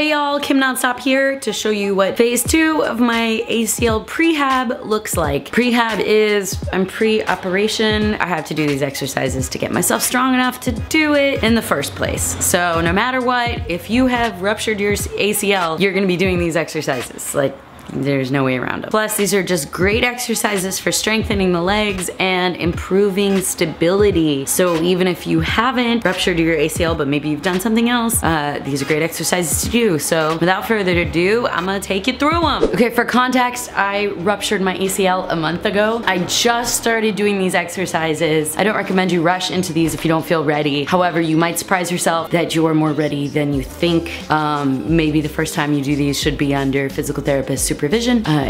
Hey y'all, Kim Nonstop here to show you what phase 2 of my ACL prehab looks like. Prehab is, I'm pre-operation. I have to do these exercises to get myself strong enough to do it in the first place. So no matter what, if you have ruptured your ACL, you're gonna be doing these exercises. Like, there's no way around it. Plus, these are just great exercises for strengthening the legs and improving stability. So even if you haven't ruptured your ACL, but maybe you've done something else, these are great exercises to do. So without further ado, I'm gonna take you through them. Okay, for context, I ruptured my ACL a month ago. I just started doing these exercises. I don't recommend you rush into these if you don't feel ready. However, you might surprise yourself that you're more ready than you think. Maybe the first time you do these should be under physical therapist supervision.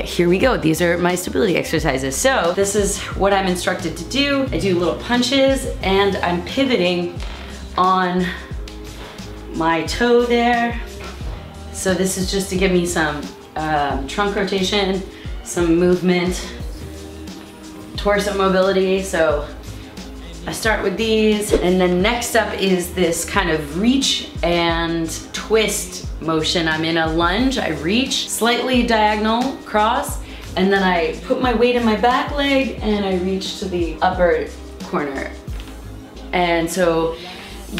Here we go. These are my stability exercises. So this is what I'm instructed to do. I do little punches and I'm pivoting on my toe there. So this is just to give me some trunk rotation, some movement, torso mobility. So I start with these, and then next up is this kind of reach and twist motion. I'm in a lunge, I reach, slightly diagonal cross, and then I put my weight in my back leg and I reach to the upper corner. And so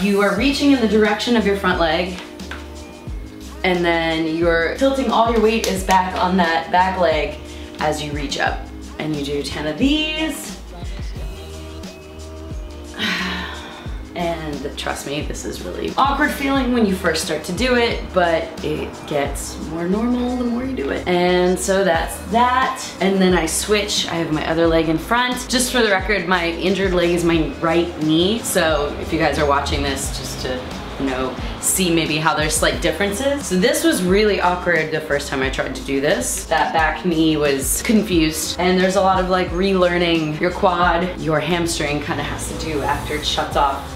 you are reaching in the direction of your front leg, and then you're tilting all your weight is back on that back leg as you reach up. And you do 10 of these. And trust me, this is really awkward feeling when you first start to do it, but it gets more normal the more you do it. And so that's that. And then I switch, I have my other leg in front. Just for the record, my injured leg is my right knee. So if you guys are watching this, just to, you know, see maybe how there's slight differences. So this was really awkward the first time I tried to do this. That back knee was confused, and there's a lot of like relearning your quad, your hamstring kind of has to do after it shuts off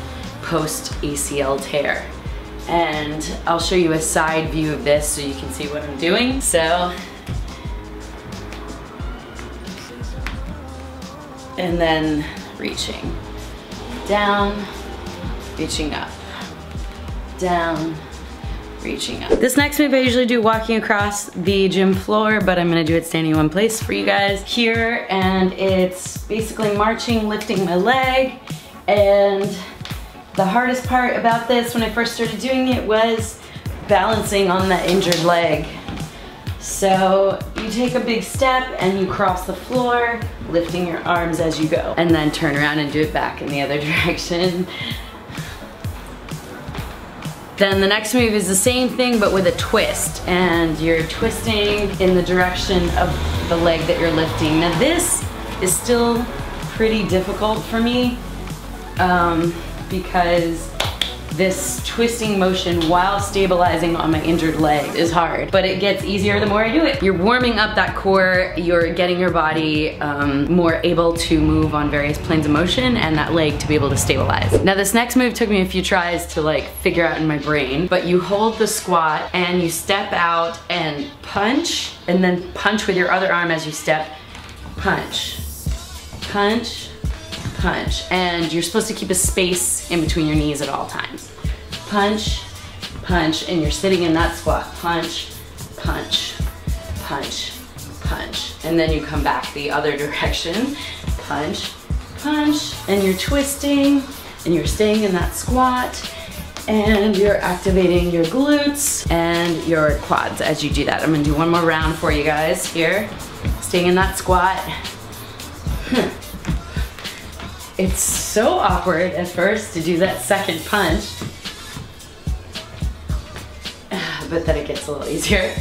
post ACL tear. And I'll show you a side view of this so you can see what I'm doing. So, and then reaching down, reaching up, down, reaching up. This next move I usually do walking across the gym floor, but I'm gonna do it standing in one place for you guys here. And it's basically marching, lifting my leg. And the hardest part about this when I first started doing it was balancing on that injured leg. So you take a big step and you cross the floor, lifting your arms as you go, and then turn around and do it back in the other direction. Then the next move is the same thing but with a twist, and you're twisting in the direction of the leg that you're lifting. Now this is still pretty difficult for me because this twisting motion while stabilizing on my injured leg is hard, but it gets easier the more I do it. You're warming up that core, you're getting your body more able to move on various planes of motion and that leg to be able to stabilize. Now this next move took me a few tries to like figure out in my brain, but you hold the squat and you step out and punch, and then punch with your other arm as you step, punch, punch, punch, and you're supposed to keep a space in between your knees at all times. Punch, punch, and you're sitting in that squat. Punch, punch, punch, punch, and then you come back the other direction. Punch, punch, and you're twisting, and you're staying in that squat, and you're activating your glutes and your quads as you do that. I'm gonna do one more round for you guys here. Staying in that squat. It's so awkward at first to do that second punch, but then it gets a little easier.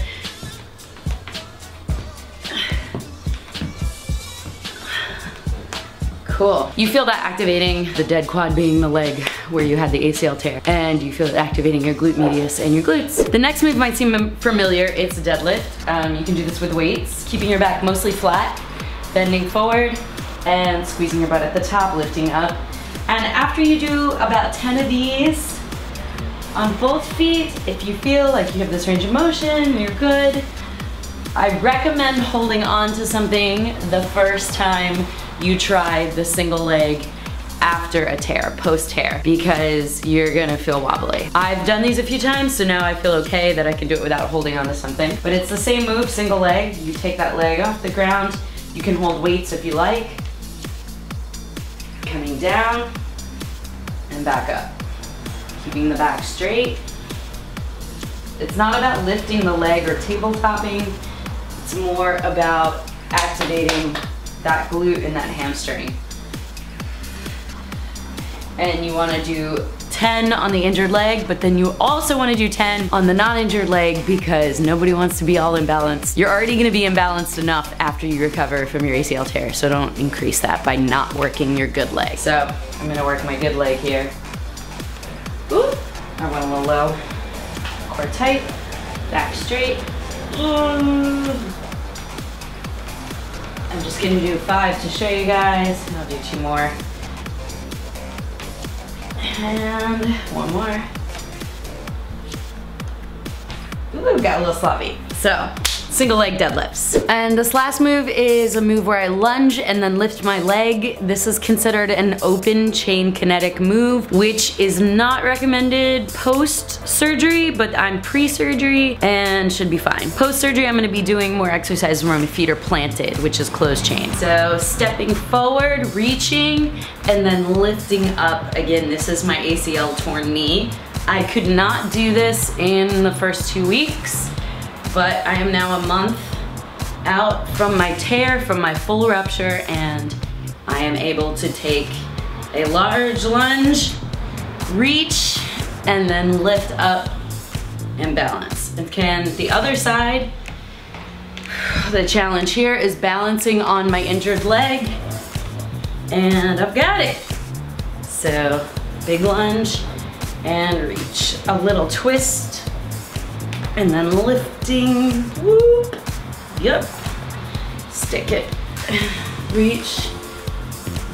Cool. You feel that activating the dead quad being the leg where you had the ACL tear, and you feel it activating your glute medius and your glutes. The next move might seem familiar. It's a deadlift. You can do this with weights, keeping your back mostly flat, bending forward, and squeezing your butt at the top, lifting up. And after you do about 10 of these on both feet, if you feel like you have this range of motion, you're good, I recommend holding on to something the first time you try the single leg after a tear, post-tear, because you're gonna feel wobbly. I've done these a few times, so now I feel okay that I can do it without holding on to something. But it's the same move, single leg. You take that leg off the ground. You can hold weights if you like. Coming down and back up. Keeping the back straight. It's not about lifting the leg or tabletopping. It's more about activating that glute and that hamstring. And you wanna do 10 on the injured leg, but then you also wanna do 10 on the non-injured leg because nobody wants to be all imbalanced. You're already gonna be imbalanced enough after you recover from your ACL tear, so don't increase that by not working your good leg. So I'm gonna work my good leg here. Ooh, I went a little low. Core tight, back straight. I'm just gonna do 5 to show you guys, and I'll do 2 more. And 1 more. Ooh, got a little sloppy. So, single leg deadlifts. And this last move is a move where I lunge and then lift my leg. This is considered an open chain kinetic move, which is not recommended post-surgery, but I'm pre-surgery and should be fine. Post-surgery, I'm gonna be doing more exercises where my feet are planted, which is closed chain. So stepping forward, reaching, and then lifting up. Again, this is my ACL torn knee. I could not do this in the first 2 weeks, but I am now a month out from my tear, from my full rupture, and I am able to take a large lunge, reach, and then lift up and balance. And the other side, the challenge here is balancing on my injured leg, and I've got it. So, big lunge and reach. A little twist, and then lifting, whoop, yep, stick it, reach,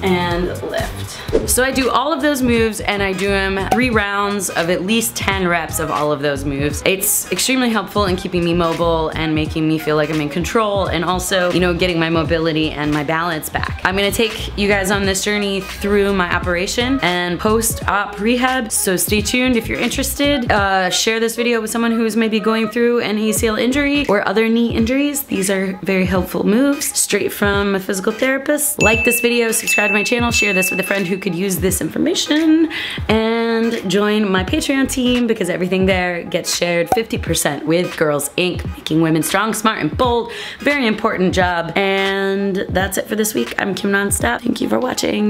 and lift. So I do all of those moves, and I do them 3 rounds of at least 10 reps of all of those moves. It's extremely helpful in keeping me mobile and making me feel like I'm in control, and also, you know, getting my mobility and my balance back. I'm gonna take you guys on this journey through my operation and post-op rehab, so stay tuned if you're interested. Share this video with someone who's maybe going through an ACL injury or other knee injuries. These are very helpful moves, straight from a physical therapist. Like this video, subscribe to my channel, share this with a friend who could use this information, and join my Patreon team because everything there gets shared 50% with Girls Inc., making women strong, smart, and bold. Very important job. And that's it for this week. I'm Kim Nonstop. Thank you for watching.